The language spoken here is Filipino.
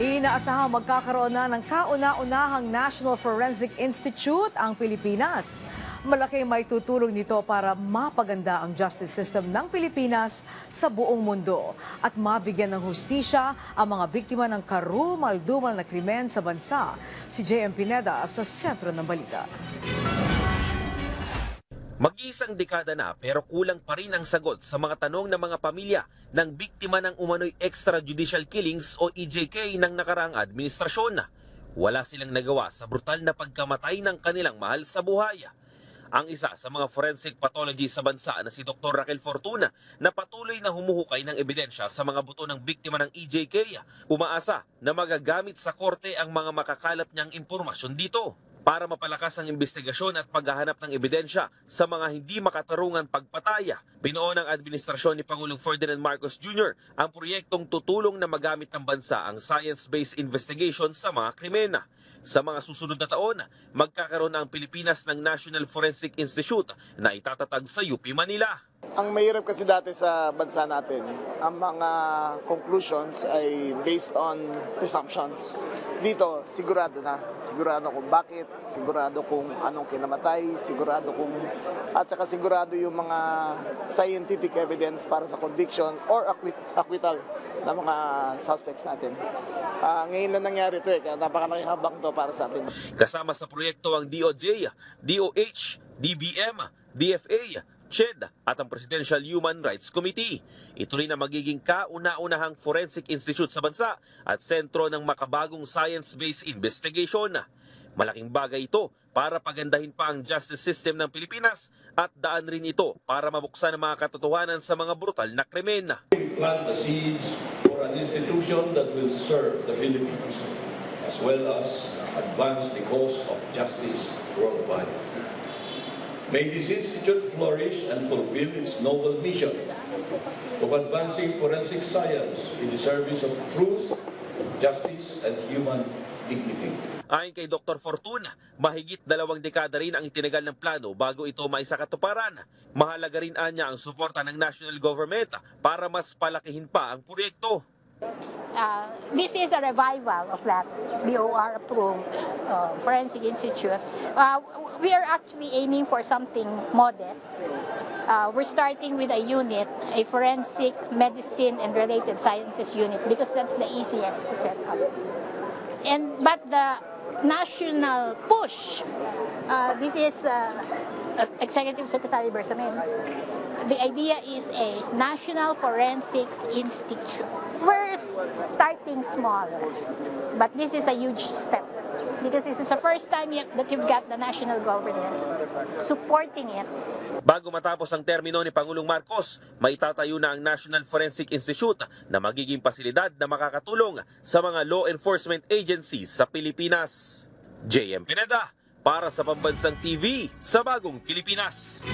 Inaasahang magkakaroon na ng kauna-unahang National Forensic Institute ang Pilipinas. Malaki may tutulong nito para mapaganda ang justice system ng Pilipinas sa buong mundo at mabigyan ng hustisya ang mga biktima ng karumal-dumal na krimen sa bansa. Si JM Pineda sa sentro ng balita. Mag-iisang dekada na pero kulang pa rin ang sagot sa mga tanong ng mga pamilya ng biktima ng umano'y extrajudicial killings o EJK ng nakaraang administrasyon. Wala silang nagawa sa brutal na pagkamatay ng kanilang mahal sa buhay. Ang isa sa mga forensic pathologist sa bansa na si Dr. Raquel Fortuna na patuloy na humuhukay ng ebidensya sa mga buto ng biktima ng EJK, umaasa na magagamit sa korte ang mga makakalap niyang impormasyon dito para mapalakas ang investigasyon at paghahanap ng ebidensya sa mga hindi makatarungan pagpataya. Binuo ng administrasyon ni Pangulong Ferdinand Marcos Jr. ang proyektong tutulong na magamit ng bansa ang science-based investigation sa mga krimen. Sa mga susunod na taon, magkakaroon na ang Pilipinas ng National Forensic Institute na itatatag sa UP Manila. Ang mahirap kasi dati sa bansa natin, ang mga conclusions ay based on presumptions. Dito, sigurado na. Sigurado kung bakit, sigurado kung anong kinamatay, at saka sigurado yung mga scientific evidence para sa conviction or acquittal ng mga suspects natin. Ngayon na nangyari ito kaya napakalakihabang ito para sa atin. Kasama sa proyekto ang DOJ, DOH, DBM, DFA, CHED at ang Presidential Human Rights Committee. Ito rin ang magiging kauna-unahang forensic institute sa bansa at sentro ng makabagong science-based investigation. Malaking bagay ito para pagandahin pa ang justice system ng Pilipinas at daan rin ito para mabuksan ang mga katotohanan sa mga brutal na krimen. Plant the seeds for an institution that will serve the Philippines as well as advance the cause of justice worldwide. May this institute flourish and fulfill its noble mission of advancing forensic science in the service of truth, justice, and human dignity. Ayon kay Dr. Fortuna, mahigit 2 dekada rin ang itinagal ng plano bago ito maisakatuparan. Mahalaga rin anya ang suporta ng national government para mas palakihin pa ang proyekto. This is a revival of that BOR-approved Forensic Institute. We are actually aiming for something modest. We're starting with a unit, a forensic medicine and related sciences unit, because that's the easiest to set up. But the national push, this is Executive Secretary Bersamin. The idea is a National Forensics Institute. We're starting small, but this is a huge step because this is the first time that you've got the national government supporting it. Bago matapos ang termino ni Pangulong Marcos, maitatayo na ang National Forensic Institute na magiging pasilidad na makakatulong sa mga law enforcement agencies sa Pilipinas. JM Pineda para sa Pambansang TV sa Bagong Pilipinas.